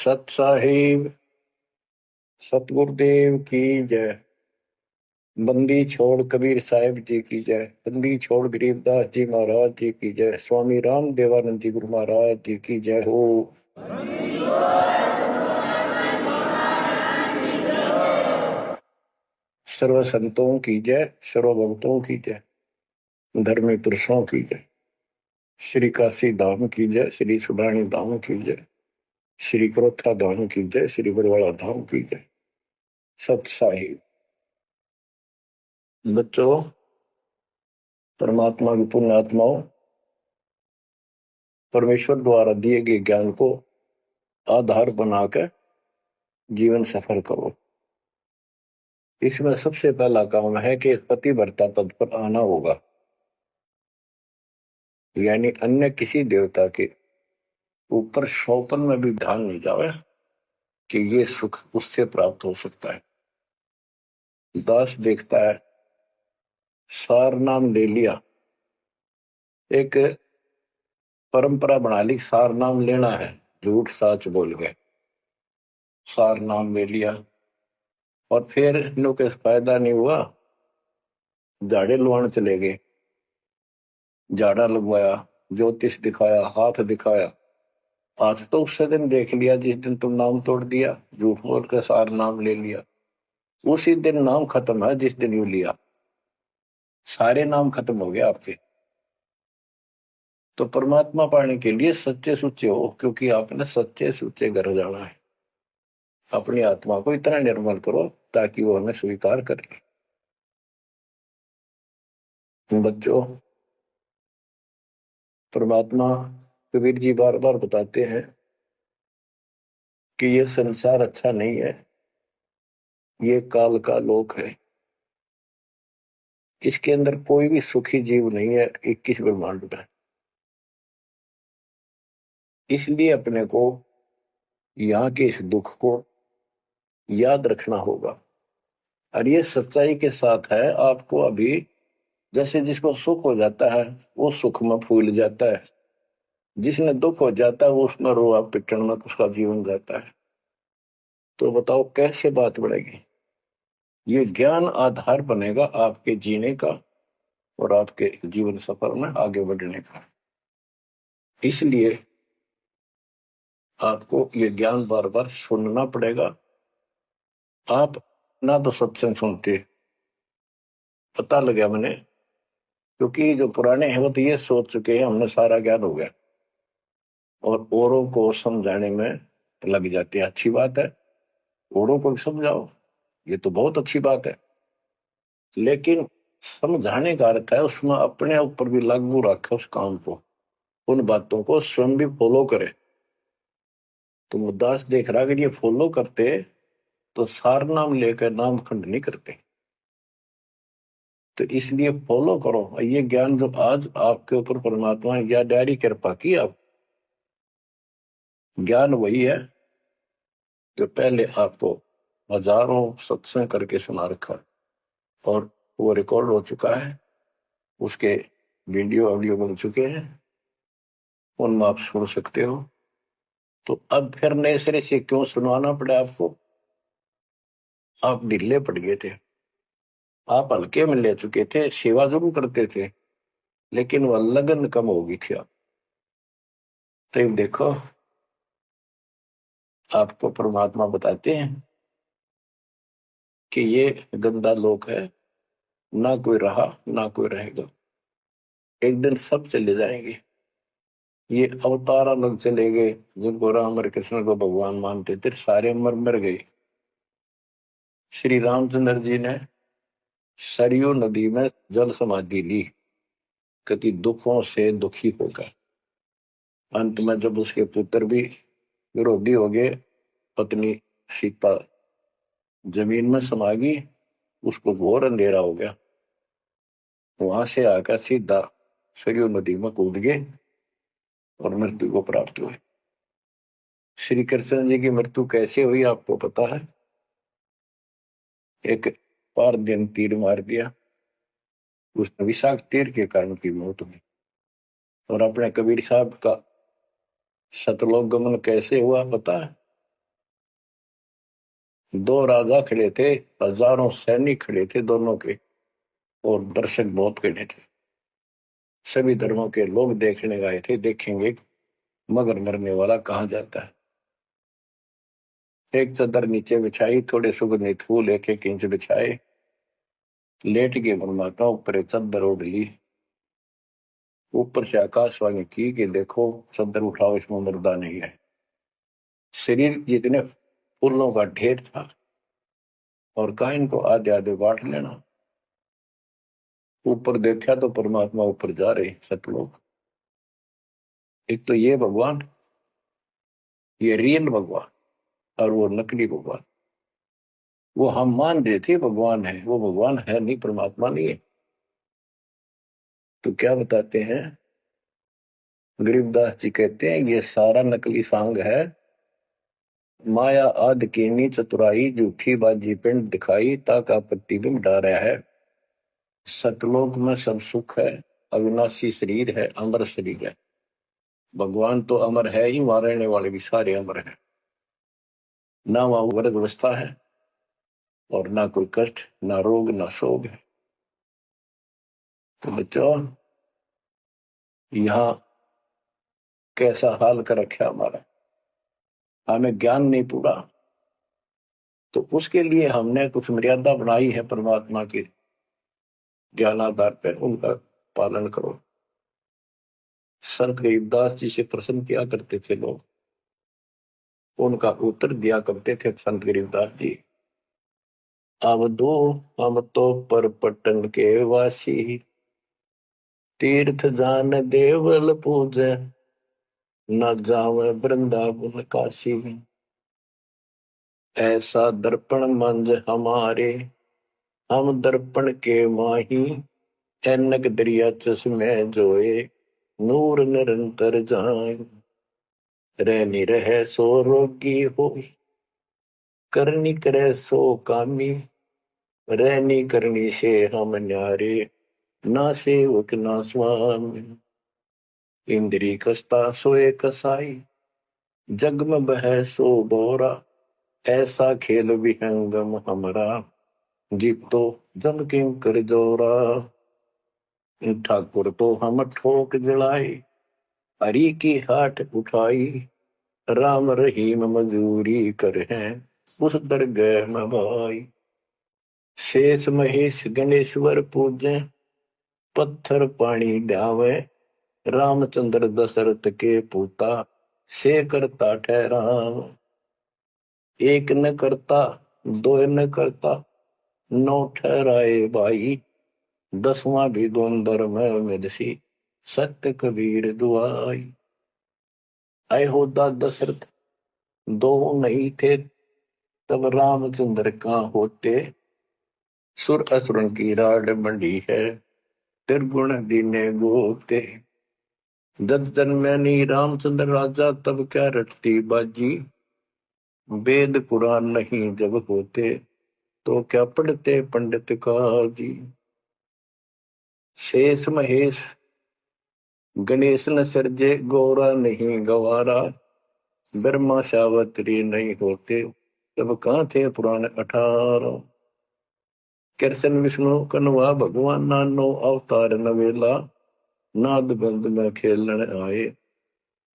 सत साहिब सतगुरुदेव की जय। बंदी छोड़ कबीर साहिब जी की जय। बंदी छोड़ गरीबदास जी महाराज जी की जय। स्वामी राम देवानंद जी गुरु महाराज जी की जय हो। सर्व संतों की जय, सर्व भक्तों की जय, धर्मी पुरुषों की जय। श्री काशी धाम की जय, श्री सुडानी धाम की जय, श्री क्रोथा धाम की जय, श्री बरवाड़ा धाम की जय। सत साहिब बच्चों, परमात्मा की पुण्य आत्माओं, परमेश्वर द्वारा दिए गए ज्ञान को आधार बनाकर जीवन सफल करो। इसमें सबसे पहला काम है कि पतिव्रता पद पर आना होगा, यानी अन्य किसी देवता के ऊपर शौपन में भी ध्यान नहीं जावे कि ये सुख उससे प्राप्त हो सकता है। दास देखता है, सार नाम ले लिया, एक परंपरा बना ली, सार नाम लेना है, झूठ साच बोल गए, सार नाम ले लिया और फिर इनों के फायदा नहीं हुआ, झाड़े लुआने चले गए, झाड़ा लगवाया, ज्योतिष दिखाया, हाथ दिखाया। हाथ तो उससे दिन देख लिया जिस दिन तुम नाम तोड़ दिया, झूठ बोल कर सार नाम ले लिया, उसी दिन नाम खत्म है जिस दिन यू लिया, सारे नाम खत्म हो गए आपके। तो परमात्मा पाने के लिए सच्चे सुच्चे हो, क्योंकि आपने सच्चे सुच्चे घर जाना है। अपनी आत्मा को इतना निर्मल करो ताकि वो हमें स्वीकार करे। बच्चों, परमात्मा कबीर जी बार बार बताते हैं कि ये संसार अच्छा नहीं है, ये काल का लोक है, इसके अंदर कोई भी सुखी जीव नहीं है 21 ब्रह्मांड में। इसलिए अपने को यहाँ के इस दुख को याद रखना होगा। और ये सच्चाई के साथ है, आपको अभी जैसे जिसको सुख हो जाता है वो सुख में फूल जाता है, जिसने दुख हो जाता है वो उसमें रोआ पिटन में उसका जीवन जाता है। तो बताओ कैसे बात बढ़ेगी? ये ज्ञान आधार बनेगा आपके जीने का और आपके जीवन सफर में आगे बढ़ने का। इसलिए आपको ये ज्ञान बार बार सुनना पड़ेगा। आप ना तो सत्संग सुनते, पता लगा मैंने, क्योंकि जो पुराने हैं वो तो ये सोच चुके हैं हमने सारा ज्ञान हो गया और औरों को समझाने में लग जाते हैं। अच्छी बात है, औरों को भी समझाओ, ये तो बहुत अच्छी बात है, लेकिन समझाने का अर्थ है उसमें अपने ऊपर भी लागू रखे उस काम को, उन बातों को स्वयं भी फॉलो करे। तो मुद्दास देख रहा, अगर ये फॉलो करते तो सार नाम लेकर नाम खंड नहीं करते। तो इसलिए फॉलो करो ये ज्ञान जो आज आपके ऊपर परमात्मा ने या डायरी कृपा की। आप ज्ञान वही है जो पहले आपको हजारों सत्संग करके सुना रखा और वो रिकॉर्ड हो चुका है, उसके वीडियो ऑडियो बन चुके हैं, उनमें आप सुन सकते हो। तो अब फिर नए सिरे से क्यों सुनवाना पड़ा आपको? आप ढीले पड़ गए थे, आप हल्के में ले चुके थे, सेवा जरूर करते थे लेकिन वह लगन कम हो गई थी। आप तो देखो, आपको परमात्मा बताते हैं कि ये गंदा लोक है, ना कोई रहा ना कोई रहेगा, एक दिन सब चले जाएंगे। ये अवतार अलग चले गए, जिनको राम और कृष्ण को भगवान मानते थे सारे मर मर गए। श्री रामचंद्र जी ने सरयू नदी में जल समाधि ली, कति दुखों से दुखी होकर। अंत में जब उसके पुत्र भी विरोधी हो गए, पत्नी सीता जमीन में समा गई, उसको घोर अंधेरा हो गया, वहां से आकर सीधा सरयू नदी में कूद गए और मृत्यु को प्राप्त हुए। श्री कृष्ण जी की मृत्यु कैसे हुई आपको पता है? एक पार दिन तीर मार दिया, उस विषाक्त तीर के कारण की मौत हुई। और अपने कबीर साहब का सतलोक गमन कैसे हुआ पता है? दो राजा खड़े थे, हजारों सैनिक खड़े थे दोनों के, और दर्शक बहुत खड़े थे। सभी धर्मों के लोग देखने आए थे, देखेंगे मगर मरने वाला कहाँ जाता है। एक चादर नीचे बिछाई, थोड़े सुगंधित फूल एक एक इंच बिछाए, लेट के परमात्मा ऊपर एक चादर ओढ़ ली। ऊपर से आकाशवाणी की कि देखो चादर उठाओ, इसमें मुर्दा नहीं है। शरीर जितने फूलों का ढेर था, और कहा इनको आधे आधे बांट लेना। ऊपर देखा तो परमात्मा ऊपर जा रहे सतलोक। एक तो ये भगवान, ये रियल भगवान, और वो नकली भगवान। वो हम मान रहे थे भगवान है, वो भगवान है नहीं, परमात्मा नहीं है। तो क्या बताते हैं गरीबदास जी, कहते हैं ये सारा नकली सांग है। माया आद कीनी चतुराई, झूठी बाजी पिंड दिखाई, ताका प्रतिबिंब डारा है। सतलोक में सब सुख है, अविनाशी शरीर है, अमर शरीर है। भगवान तो अमर है ही, वहां रहने वाले भी सारे अमर हैं। ना वहां वर्ग अवस्था है, और ना कोई कष्ट, ना रोग, ना शोक है। तो बच्चों, यहाँ कैसा हाल कर रखा हमारा, हमें ज्ञान नहीं पूरा, तो उसके लिए हमने कुछ मर्यादा बनाई है परमात्मा के ज्ञानाधार पे, उनका पालन करो। संत गरीबदास जी से प्रश्न किया करते थे लोग, उनका उत्तर दिया करते थे संत गरीबदास जी। अब दो हम तो पर पटन के वासी, तीर्थ जान देवल पूजे, न जावे वृंदावन काशी। ऐसा दर्पण मंज हमारे, हम दर्पण के माही, ऐनक दरिया चश्मे जोए, नूर निरंतर जाए। रहनी रहे सो रोगी हो, करनी करे सो कामी, रहनी करनी से हम न्यारे, ना सेवक ना स्वामी। इंद्री कस्ता सोए कसाई, जग में बह सो बोरा, ऐसा खेल विहंगम हमरा, जीत तो जम किंकर जोरा। ठाकुर तो हम ठोक जड़ाई, हरि की हाट उठाई, राम रहीम मजूरी कर हैं, उस दरगह में भाई। शेष महेश गणेश्वर पूजे, पत्थर पानी डावे, रामचंद्र दशरथ के पूता, से करता ठहराव। एक न करता, दो न करता, नौ ठहराए भाई, दसवां भी द्वंद्व में मिदसी, सत्य कबीर दुआई। आए होता दशरथ दो नहीं थे, तब रामचंद्र कहाँ होते, सुर असुरन की राड मंडी है, त्रिगुण दीने गोते। जब जन्मे नी रामचंद्र राजा, तब क्या रटती बाजी, वेद पुराण नहीं जब होते, तो क्या पढ़ते पंडित काजी। शेष महेश गणेश न सर्जे, गौरा नहीं गवारा, ब्रह्मा सावत्री नहीं होते, तब कहाँ थे पुराण 18। कृष्ण विष्णु कन्वा भगवान, नानो अवतार नवेला, नाद बंद में खेलन आए,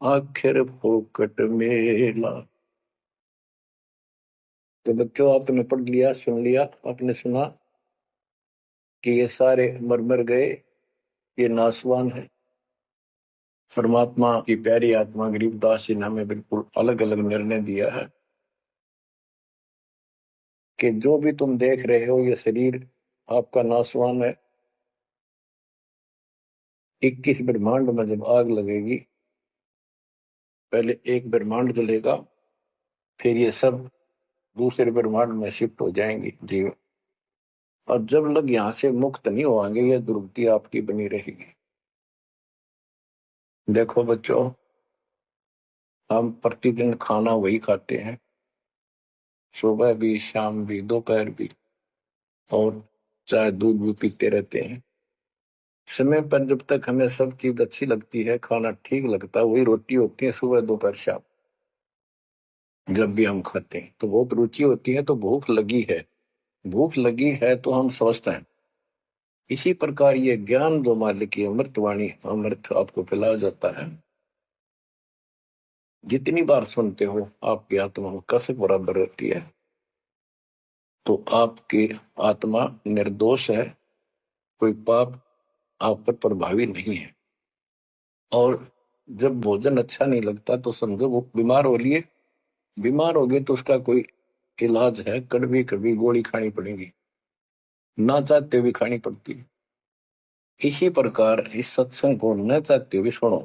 आखिर फोकट मेला। तो बच्चों, आपने पढ़ लिया, सुन लिया, आपने सुना कि ये सारे मर मर गए, ये नासवान है। परमात्मा की प्यारी आत्मा गरीबदास जी ने हमें बिल्कुल अलग अलग निर्णय दिया है कि जो भी तुम देख रहे हो, ये शरीर आपका नासवान है। 21 ब्रह्मांड में जब आग लगेगी, पहले एक ब्रह्मांड जलेगा, फिर ये सब दूसरे ब्रह्मांड में शिफ्ट हो जाएंगे जीव। और जब लग यहां से मुक्त नहीं होंगे, ये दुर्गति आपकी बनी रहेगी। देखो बच्चों, हम प्रतिदिन खाना वही खाते हैं, सुबह भी, शाम भी, दोपहर भी, और चाय दूध भी पीते रहते हैं। समय पर जब तक हमें सब चीज अच्छी लगती है, खाना ठीक लगता है, वही रोटी होती है सुबह दोपहर शाम। जब भी हम खाते हैं तो बहुत रुचि होती है, तो भूख लगी है, भूख लगी है तो हम सोचते हैं। इसी प्रकार ये ज्ञान जो मालिक की अमृतवाणी, अमृत आपको पिलाया जाता है, जितनी बार सुनते हो आपकी आत्मा कसक बराबर रहती है। तो आपकी आत्मा निर्दोष है, कोई पाप आप पर प्रभावी नहीं है। और जब भोजन अच्छा नहीं लगता तो समझो वो बीमार हो लिए, बीमार हो गए तो उसका कोई इलाज है, कड़वी कड़वी गोली खानी पड़ेगी, ना चाहते हुए खानी पड़ती है। इसी प्रकार इस सत्संग को न चाहते हुए सुनो,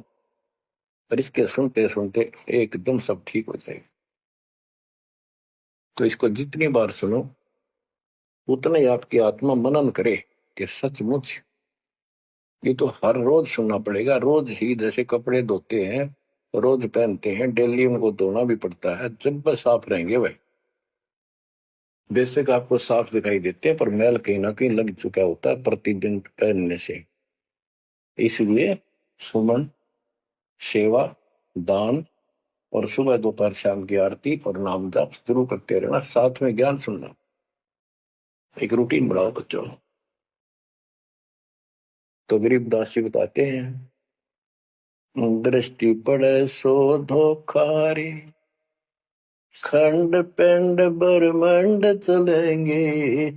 और इसके सुनते सुनते एकदम सब ठीक हो जाएगा। तो इसको जितनी बार सुनो उतना ही आपकी आत्मा मनन करे कि सचमुच ये तो हर रोज सुनना पड़ेगा। रोज ही जैसे कपड़े धोते हैं, रोज पहनते हैं, डेली उनको धोना भी पड़ता है, जब बस साफ रहेंगे भाई। बेशक आपको साफ दिखाई देते हैं पर मैल कहीं ना कहीं लग चुका होता है प्रतिदिन पहनने से। इसलिए सुमन, सेवा, दान और सुबह दोपहर शाम की आरती और नाम जाप जरूर करते रहना, साथ में ज्ञान सुनना। एक रूटीन बनाओ बच्चों। तो गरीबदास जी बताते हैं, दृष्टि पड़े सो धोखारी, खंड पिंड ब्रह्मंड चलेंगे,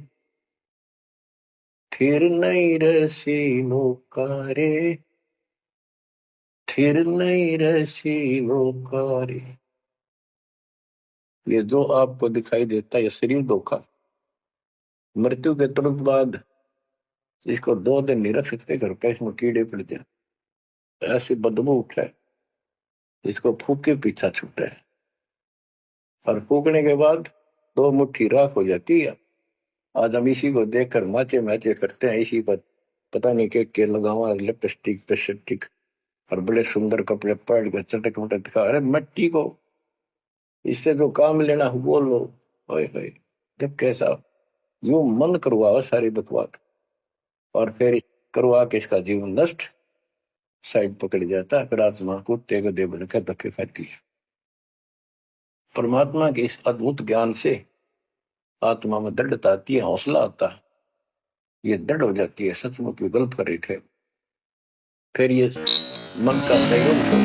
थिर नहीं रसी लोकारे, थिर नहीं रसी लोकारे। ये जो आपको दिखाई देता है ये शरीर धोखा, मृत्यु के तुरंत बाद इसको 2 दिन नहीं रख सकते घर पे, इसमें कीड़े पड़ जाए, ऐसी बदबू उठे, इसको फूक के पीछा छूटे, और फूकने के बाद 2 मुट्ठी राख हो जाती है। आज हम इसी को देखकर माचे माचे करते हैं, इसी पर पता नहीं के लगावा लिपस्टिक पेस्टिक और बड़े सुंदर कपड़े पहन के चटक मटक दिखा। अरे मिट्टी को इससे जो काम लेना हो बोल लो। ओए होए, जब कैसा यूं मन करवाओ सारी बकवास, और फिर करवा के इसका जीवन नष्ट साइड पकड़ जाता है, फिर आत्मा को तेग दे बनकर धक्के खाती है। परमात्मा के इस अद्भुत ज्ञान से आत्मा में दृढ़ता आती है, हौसला आता है, ये दृढ़ हो जाती है सचमुच ये गलत कर रहे थे। फिर ये मन का सहयोग छोड़,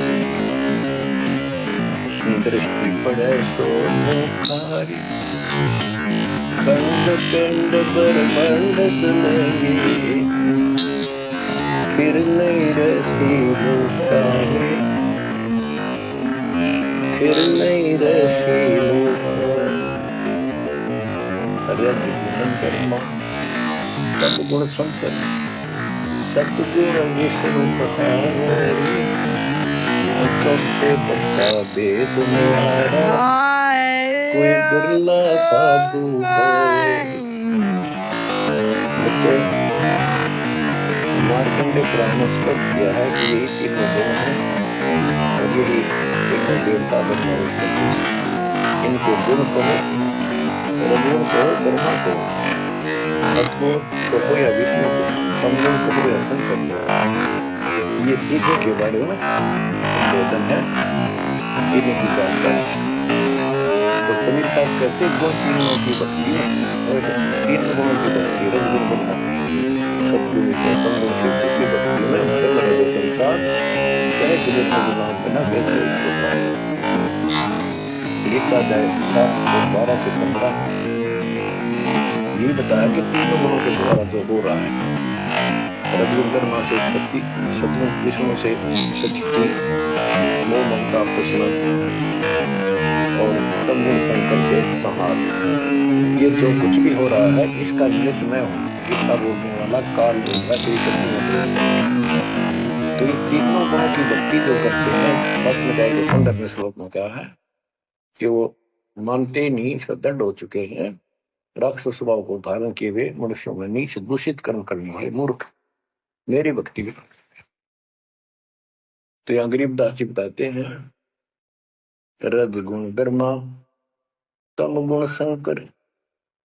दृष्टि पड़े सो मुखारी, खंड पिंड ब्रह्मंड चलेंगे, फिर नहीं रसी लोकारे, फिर नहीं रसी लोकारे। रज गुण कर्मा तब गुण संकर, सतगुण विष्णु पहाड़ी, चौथे पक्का वेद निहारा, कोई बिरला साधु मार्कंडे पुराण में स्पष्ट किया है कि यही तीनों गुण है और यही तीनों देवता ब्रह्मा विष्णु, इनको गुण कहो, रजगुण कहो, ब्रह्मा कहो, सतगुण कहो या विष्णु को, तमगुण कहो या शंकर को। ये तीनों के बारे में निवेदन है, तीनों की जानकारी। तो कबीर साहब कहते गुण तीनों की भक्ति और तीन गुणों की भक्ति, रजगुण ब्रह्मा सतगुण विष्णु तमगुण शिव की भक्ति में चल रहे संसार कहे कबीर के गुलाम बिना वैसे होता है। गीता अध्याय 7:12 से 15 यही बताया कि तीनों गुणों के द्वारा जो हो रहा है, रजगुण ब्रह्मा से उत्पत्ति, सतगुण विष्णु से शक्ति, मोह ममता प्रसन्न, और तमगुण शंकर से संहार। ये जो कुछ भी हो रहा है इसका निमित्त मैं हूँ, गीता बोलने वाला काल बोलता श्री कृष्ण। तो ये तीनों गुणों की भक्ति जो करते हैं, शास्त्र के 15वें श्लोक में कहा है कि वो मानते नहीं, दृढ़ हो चुके हैं, राक्षस स्वभाव को धारण किए हुए मनुष्यों में नीच दूषित कर्म करने वाले मूर्ख मेरी भक्ति में। तो यहाँ गरीबदास जी बताते हैं, रजगुण ब्रह्मा तमगुण शंकर,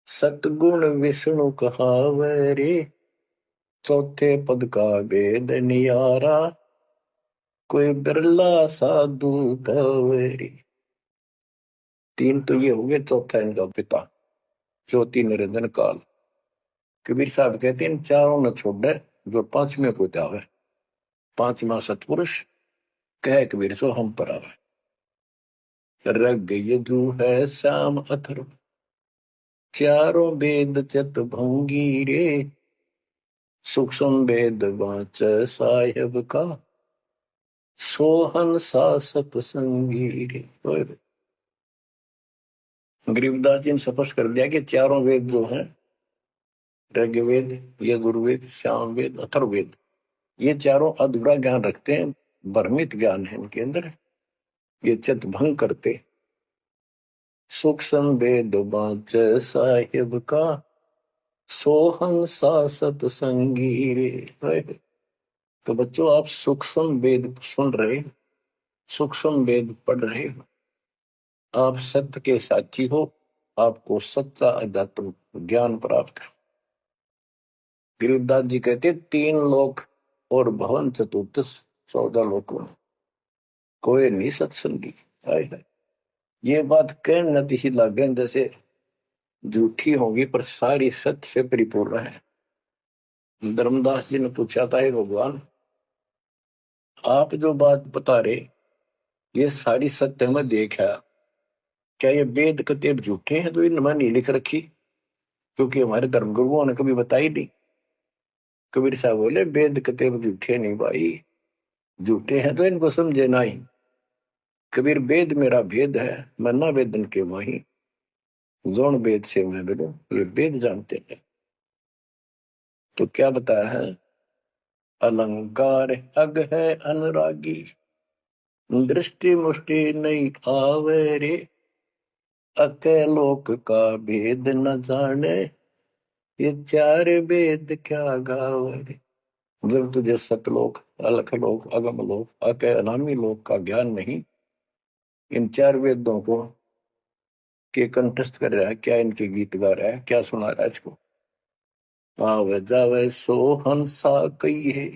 सतगुण विष्णु कहावे रे, चौथे पद का वेद नियारा, कोई बिरला साधु पावे रे। तीन तो ये हो गए, चौथा इनका पिता ज्योति निरंजन काल। कबीर साहब कहते हैं चारों न छोड़े जो पांचवें को जावे, पांचवा सतपुरुष कह कबीर सो हम पर आवे। रग यजु है श्याम अथर्व, चारों वेद चत भंगी रे, सूक्ष्म वेद वाच साहेब का, सोहन सा सतसंगी रे। गरीबदास जी ने स्पष्ट कर दिया कि चारों वेद जो हैं, ऋग्वेद, यजुर्वेद, सामवेद, अथर्ववेद, ये चारों अधूरा ज्ञान रखते हैं, भ्रमित ज्ञान है इनके अंदर, ये चित भंग करते। सूक्ष्म वेद बाच साहिब का, सोहन सा सतसंगी रे। तो बच्चों आप सूक्ष्म वेद सुन रहे, सूक्ष्म वेद पढ़ रहे हो, आप सत्य के साथी हो, आपको सच्चा अध्यात्म ज्ञान प्राप्त है। गरीबदास जी कहते तीन लोक और भवन चतुर्थ 14 लोकों में कोई नहीं सत्संगी। है ये बात कहने न सी लागे जैसे झूठी होगी, पर सारी सत्य से परिपूर्ण है। धर्मदास जी ने पूछा था, भगवान आप जो बात बता रहे ये सारी सत्य में देखा, क्या ये वेद कतेब झूठे हैं तो इनमें नहीं लिख रखी? क्योंकि हमारे धर्म गुरुओं ने कभी बताई नहीं। कबीर साहब बोले वेद कतेब झूठे नहीं भाई, झूठे हैं तो इनको समझे नहीं। कबीर वेद मेरा भेद है, मैं ना वेदन के माही, जोन वेद से मैं बोलूं, ये वेद जानते हैं। तो क्या बताया है, अलंकार अग है अनुरागी, दृष्टि मुष्टि नहीं आवे रे, अके लोक का भेद न जाने, ये चार वेद क्या गावे रे। जब तुझे सतलोक, अलख लोक, अगम लोक, अके अनामी लोक का ज्ञान नहीं, इन चार वेदों को के कंठस्थ कर रहा है, क्या इनके गीत गा रहा है, क्या सुना रहा है इसको। आवे जावे सो हंसा कही है,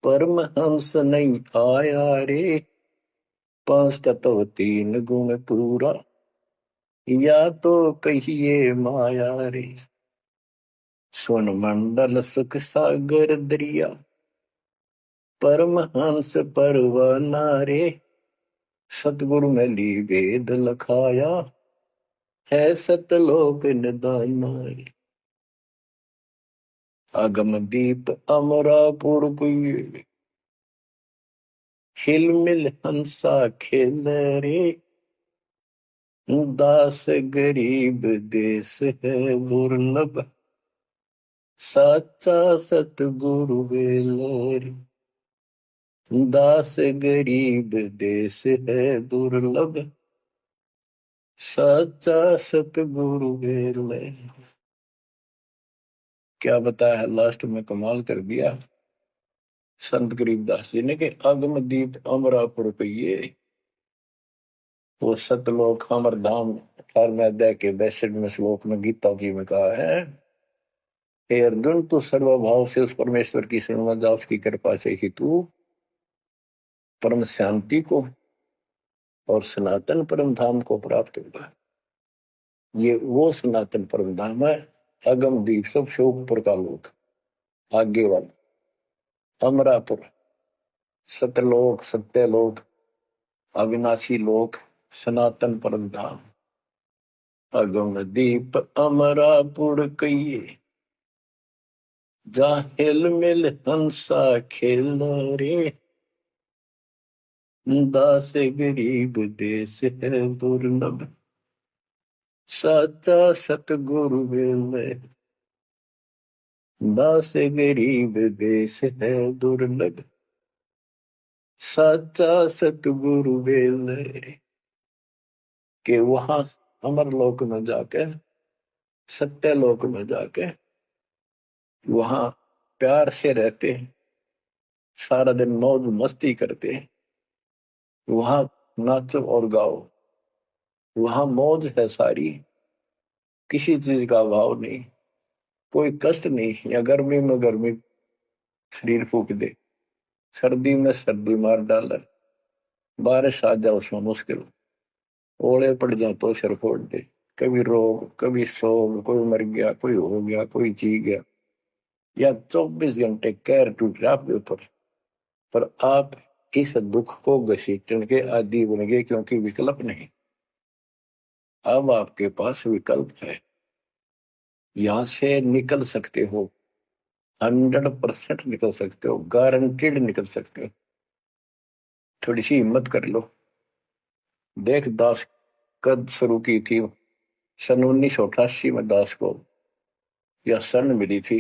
परम हंस नहीं आया रे, पांच तत्व तीन गुण पूरा, या तो कहिए माया रे। सुन मंडल सुख सागर दरिया, परम हंस परवाना रे, सतगुरु में ली वेद लखाया, है सतलोक निदाना रे। अगम दीप अमरापुर कुए, हिल मिल हंसा खेल रे, दास गरीब देश है दुर्लभ, साचा सतगुरु वेलर। दास गरीब देश है दुर्लभ, साचा सतगुरु वेलर। क्या बताया है लास्ट में, कमाल कर दिया संत गरीबदास जी ने कि अगम दीप अमरापुर कहिए, वो सतलोक अमर धाम 18वें अध्याय के 62वें श्लोक में गीता जी में कहा है, हे अर्जुन तू सर्वभाव से उस परमेश्वर की शरण जा, उसकी कृपा से ही तू परम शांति को और सनातन परम धाम को प्राप्त होगा। ये वो सनातन परम धाम है, अगम दीप सबसे ऊपर का लोक, आगे वाला अमरापुर, सतलोक, सत्यलोक, अविनाशी लोक, सनातन परम धाम। अगम दीप अमरापुर कहिए, जा हिल मिल हंसा खेल रे, दास गरीब देश है दुर्लभ, साचा सतगुरु वेले। दास गरीब देश है दुर्लभ, साचा सतगुरु वेले। के वहां अमर लोक में जाके, सत्य लोक में जाके, वहां प्यार से रहते हैं, सारा दिन मौज मस्ती करते हैं, वहां नाचो और गाओ, वहां मौज है सारी, किसी चीज का अभाव नहीं, कोई कष्ट नहीं। या गर्मी में गर्मी शरीर फूक दे, सर्दी में सर्दी मार डाले, बारिश आ जाए उसमें मुश्किल, ओले पड़ जाए तो सिर फोड़ दे। कभी रोग, कभी शोक, कोई मर गया, कोई हो गया, कोई जी गया, या 24 घंटे कहर टूट रहा आपके ऊपर, पर आप इस दुख को घसीटने के आदि बन गए, क्योंकि विकल्प नहीं। अब आपके पास विकल्प है, यहां से निकल सकते हो, 100% निकल सकते हो, गारंटीड निकल सकते हो। थोड़ी सी हिम्मत कर लो। देख, दास कब शुरू की थी? सन 1988 में दास को यह शरण मिली थी।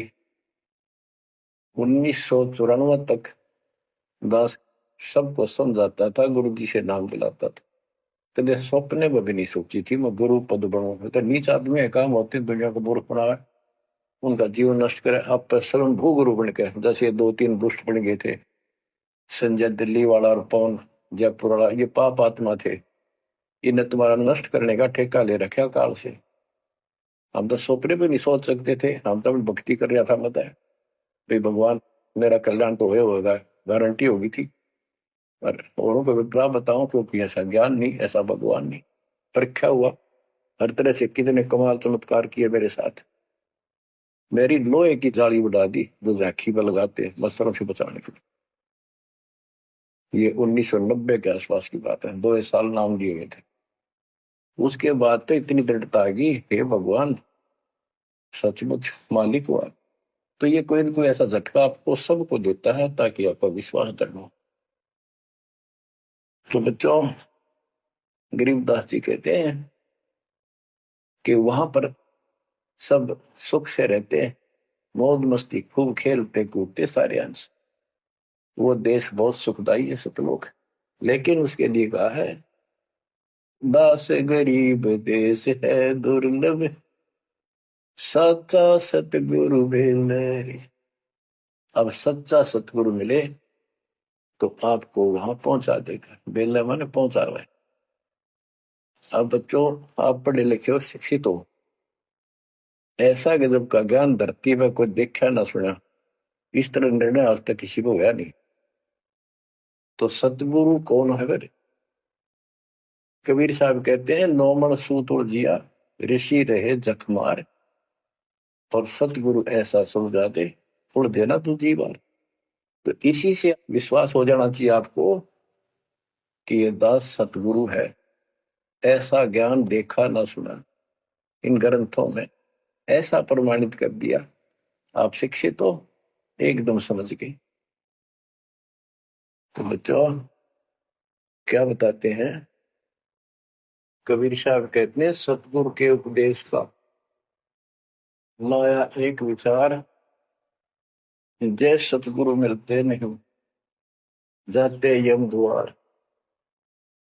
1994 तक दास सबको समझाता था, गुरु जी से नाम दिलाता था। कदे सपने में भी नहीं सोची थी मैं गुरु पद बनूंगा। तो नीच आदमी है, काम होते दुनिया को मूर्ख बनाए, उनका जीवन नष्ट करे, आप पर स्वयं भू गुरु बन के, जैसे 2-3 दुष्ट बन गए थे, संजय दिल्ली वाला और पवन जयपुर वाला, ये पाप आत्मा थे। इन्हें तुम्हारा नष्ट करने का ठेका ले रखा काल से। हम तो सपने भी नहीं सोच सकते थे। हम तो भक्ति कर रहा था, बताए भाई भगवान मेरा कल्याण तो होगा, गारंटी होगी थी। पर औरों को विप्रा बताऊं, क्योंकि ऐसा ज्ञान नहीं, ऐसा भगवान नहीं। परीक्षा हुआ हर तरह से, कितने कमाल चमत्कार किए मेरे साथ। मेरी लोहे की जाली उड़ा दी जो झांकी पर लगाते मच्छरों से बचाने के लिए। ये 1990 के आसपास की बात है, 2 साल नाम दिए गए थे। उसके बाद तो इतनी दृढ़ता आ गई, हे भगवान सचमुच मालिक हुआ। तो ये कोई ना कोई ऐसा झटका आपको सबको देता है, ताकि आपका विश्वास दृढ़ हो। तो बच्चों, गरीबदास जी कहते हैं कि वहां पर सब सुख से रहते हैं, मौज मस्ती खूब खेलते कूदते सारे अंश। वो देश बहुत सुखदाई है, सतलोक। लेकिन उसके लिए कहा है, दास गरीब देश है दुर्लभ, सच्चा सतगुरु मिले। अब सच्चा सतगुरु मिले तो आपको वहां पहुंचा देगा। बेले माने पहुंचा हुआ है। अब बच्चों, आप पढ़े लिखे हो, शिक्षित हो, ऐसा गजब का ज्ञान धरती में कोई देखा ना सुना। इस तरह निर्णय आज तक किसी को हुआ नहीं। तो सतगुरु कौन है फिर? कबीर साहब कहते हैं, नौमण सूत और जिया, ऋषि रहे जखमार, और सतगुरु ऐसा समझा दे, उड़ देना तू जी बार। तो इसी से विश्वास हो जाना चाहिए आपको कि ये दास सतगुरु है। ऐसा ज्ञान देखा ना सुना इन ग्रंथों में, ऐसा प्रमाणित कर दिया। आप शिक्षित हो, एकदम समझ गए। तो बच्चों, क्या बताते हैं कबीर साहब? कहते हैं, सतगुरु के उपदेश का लाया एक विचार, जय सतगुरु मिलते नहीं जाते यम द्वार।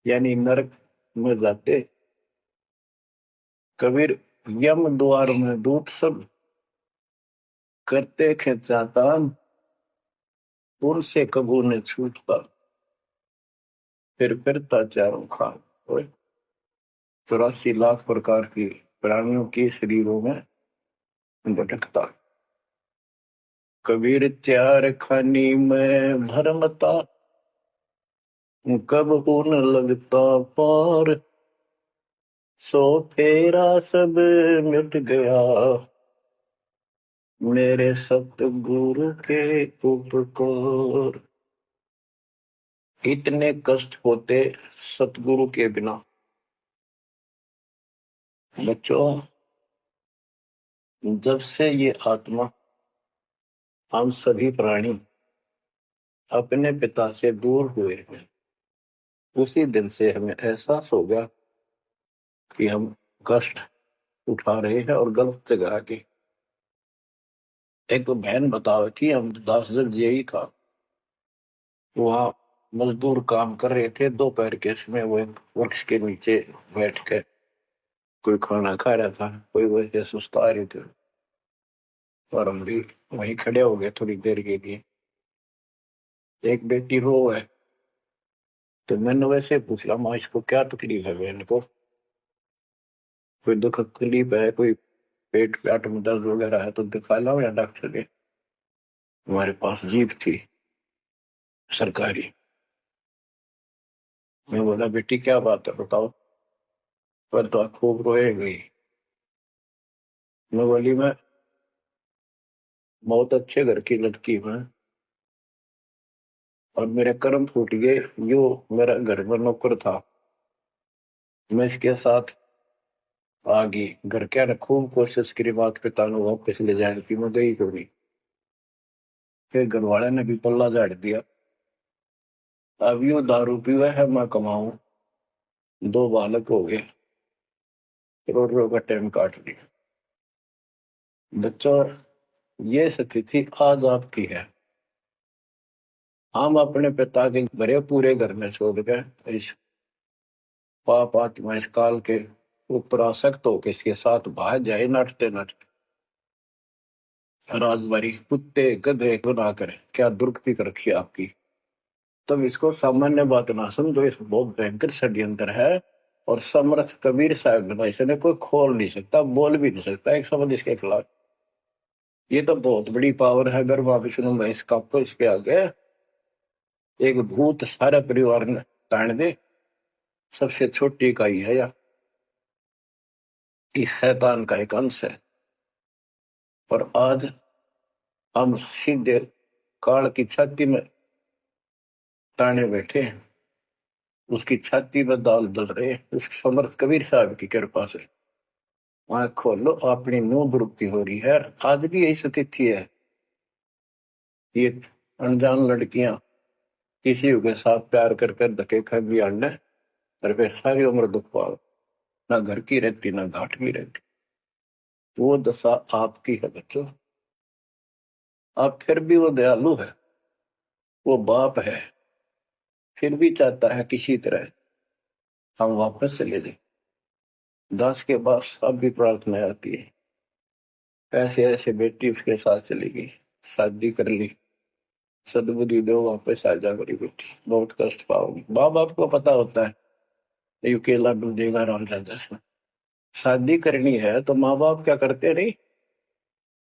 यानी नरक में जाते कबीर, यम द्वार में दूत सब करते खेचातान, उनसे कबू ने छूटता, फिर करता चारों खान। 84 लाख प्रकार की प्राणियों के शरीरों में भटकता। कबीर चार खानी में भरमता, कब न लगता पार, सो फेरा सब मिट गया, मेरे सतगुरु के उपकार। इतने कष्ट होते सतगुरु के बिना। बच्चों, जब से ये आत्मा, हम सभी प्राणी अपने पिता से दूर हुए हैं, उसी दिन से हमें एहसास हो गया कि हम कष्ट उठा रहे हैं, और गलत जगह के। एक तो बहन बताओ कि हम 10 दिन यही था, वहां मजदूर काम कर रहे थे, दोपहर के समय वो एक वृक्ष के नीचे बैठ के कोई खाना खा रहा था, कोई वैसे सुस्ता रहे थे, और हम भी वहीं खड़े हो गए थोड़ी देर के लिए। एक बेटी रो है, तो मैंने वैसे पूछा, माँ इसको क्या तकलीफ है? बहन को कोई दुख तकलीफ है, कोई पेट पेट में दर्द वगैरह है तो दिखा लाओ या डॉक्टर के। हमारे पास जीप थी सरकारी। मैं बोला, बेटी क्या बात है बताओ। पर तो खूब रोए गई। मैं बोली मैं बहुत अच्छे घर की लड़की हूँ और मेरे कर्म फूट गए। यो मेरा घर में नौकर था, मैं इसके साथ आ गई। घर क्या ने खूब कोशिश करी माता पिता ने वापस ले जाने की, मैं गई तो नहीं। फिर घर वाले ने भी पल्ला झाड़ दिया। अब यो दारू पीवा है, मैं कमाऊं, दो बालक हो गए, करोड़ों का टाइम काट लिया। बच्चों, ये स्थिति आज आपकी है। हम अपने पिता के भरे पूरे घर में छोड़ गए, इस पाप आत्मा इस काल के ऊपर आसक्त होकर इसके साथ भाग जाए नटते नटते। राजबारी कुत्ते गधे गुना करे, क्या दुर्गति कर रखी है आपकी। तब इसको सामान्य बात ना समझो, इस बहुत भयंकर षड्यंत्र है। और समर्थ कबीर साहब ने इसने कोई खोल नहीं सकता, बोल भी नहीं सकता एक शब्द इसके खिलाफ। ये तो बहुत बड़ी पावर है। अगर वहां विष्णु महेश का को इसके आगे एक भूत सारा परिवार ने तान दे, सबसे छोटी इकाई है या इस शैतान का एक अंश है। और आज हम सीधे काल की छाती में ताने बैठे हैं, उसकी छाती में दाल दल रहे, उस समर्थ कबीर साहब की कृपा से। आंख खोलो, अपनी नो दुरुक्ति हो रही है। आज भी यही स्थिति है। ये अनजान लड़कियां किसी के साथ प्यार कर कर धके खा भी आने, और वे सारी उम्र दुख पाओ, ना घर की रहती ना घाट की रहती। वो दशा आपकी है बच्चों। अब फिर भी वो दयालु है, वो बाप है, फिर भी चाहता है किसी तरह हम वापस चले जाए। दास के पास अब भी प्रार्थना आती है, ऐसे ऐसे बेटी उसके साथ चली गई, शादी कर ली, सदबुद्धि दो वापस आ जा मेरी बेटी, बहुत कष्ट पाओगी। माँ बाप को पता होता है ये अकेला डूब देगा राम राजा से। शादी करनी है तो माँ बाप क्या करते नहीं,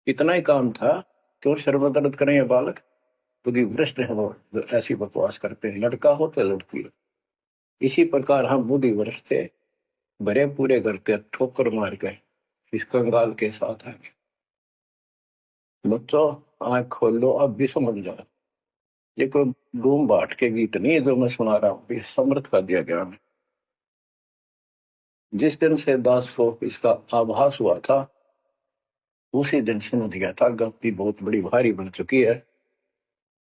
इतना ही काम था। क्यों सर्वदर्द करें ये बालक, बुद्धि भ्रष्ट है वो जो ऐसी बकवास करते हैं, लड़का हो तो लड़की हो। इसी प्रकार हम बुद्धि भ्रष्ट थे, भरे पूरे घर के ठोकर मार गए इस कंगाल के साथ आगे। बच्चों, आंख खोल लो, अब भी समझ जाओ। ये कोई डूम बाट के गीत नहीं है जो मैं सुना रहा हूँ, ये समर्थ कर दिया गया है। जिस दिन से दास को इसका आभास हुआ था, उसी दिन समझ गया था गलती बहुत बड़ी भारी बन चुकी है।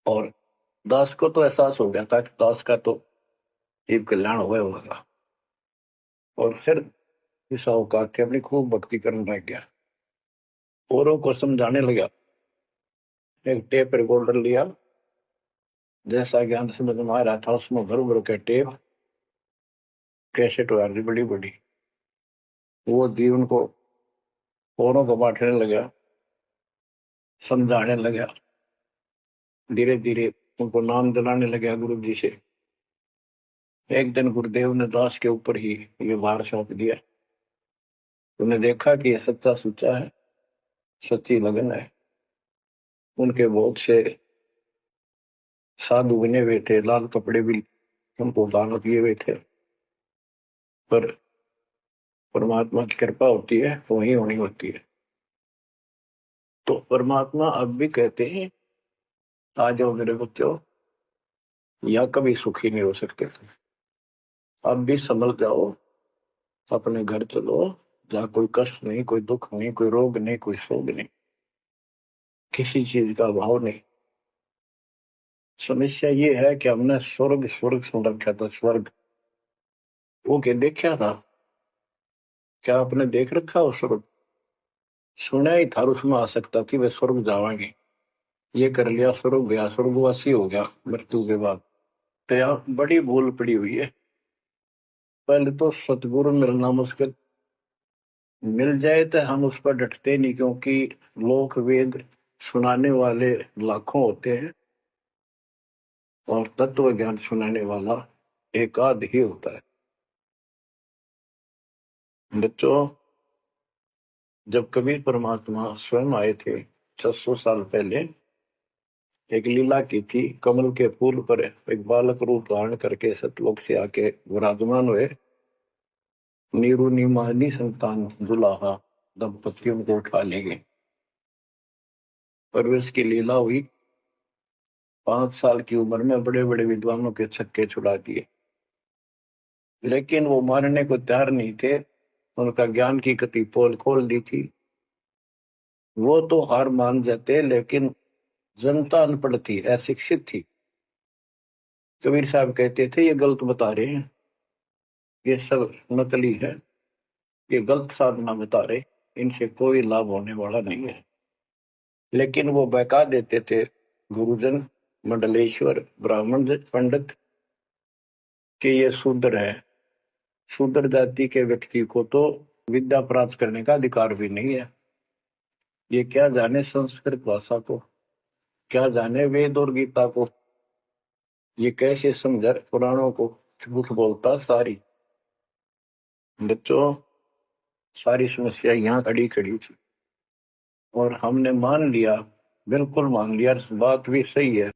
और दास को तो एहसास हो गया था कि दास का तो जीव कल्याण हुआ होगा। और फिर इस अवकाश के अपनी खूब भक्ति करने लग गया, औरों को समझाने लगा। एक टेप रिकॉर्डर लिया, जैसा ज्ञान समझ में आ रहा था उसमें भर भर के टेप कैसेट हो रही बड़ी बड़ी, वो दी उनको, औरों को बांटने लगा, समझाने लगा। धीरे धीरे उनको नाम दिलाने लगा गुरु जी से। एक दिन गुरुदेव ने दास के ऊपर ही ये भार सौंप दिया। उन्हें देखा कि ये सच्चा सुच्चा है, सच्ची लगन है। उनके बहुत से साधु बने हुए थे, लाल कपड़े भी उनको दान किए हुए थे। पर परमात्मा की कृपा होती है, वही होनी होती है। तो परमात्मा अब भी कहते हैं, आ जाओ मेरे बच्चों, या कभी सुखी नहीं हो सकते थे। अब भी संभल जाओ, अपने घर चलो, जहाँ कोई कष्ट नहीं, कोई दुख नहीं, कोई रोग नहीं, कोई शोक नहीं, किसी चीज का अभाव नहीं। समस्या ये है कि हमने स्वर्ग स्वर्ग सुन रखा था, स्वर्ग वो के देखा था। क्या आपने देख रखा वो स्वर्ग? सुना ही था, उसमें आ सकता कि वे स्वर्ग जावांगे, ये कर लिया स्वर्ग गया, स्वर्गवासी हो गया मृत्यु के बाद। तो यहाँ बड़ी भूल पड़ी हुई है। पहले तो सतगुरु मिलना मुश्किल, मिल जाए तो हम उस पर डटते नहीं, क्योंकि लोक वेद सुनाने वाले लाखों होते हैं और तत्व ज्ञान सुनाने वाला एक आध ही होता है। बच्चों, जब कबीर परमात्मा स्वयं आए थे 600 साल पहले, एक लीला की थी। कमल के फूल पर एक बालक रूप धारण करके सतलोक से आके विराजमान हुए। नीरू निमानी संतान दुलाहा दंपतियों को उठा ले गए। परवेश की लीला हुई, 5 साल की उम्र में बड़े बड़े विद्वानों के छक्के छुड़ा दिए, लेकिन वो मानने को तैयार नहीं थे। उनका ज्ञान की कति पोल खोल दी थी। वो तो हार मान जाते, लेकिन जनता अनपढ़ थी, अशिक्षित थी। कबीर साहब कहते थे ये गलत बता रहे हैं, ये सब नकली है, ये गलत साधना बता रहे, इनसे कोई लाभ होने वाला नहीं है। लेकिन वो बहका देते थे गुरुजन, मंडलेश्वर, ब्राह्मण पंडित कि ये शूद्र है। शूद्र जाति के व्यक्ति को तो विद्या प्राप्त करने का अधिकार भी नहीं है। ये क्या जाने संस्कृत भाषा को, क्या जाने वेद और गीता को, ये कैसे समझा पुराणों को, झूठ बोलता सारी। बच्चों, सारी समस्या यहाँ खड़ी खड़ी थी और हमने मान लिया, बिल्कुल मान लिया, बात भी सही है।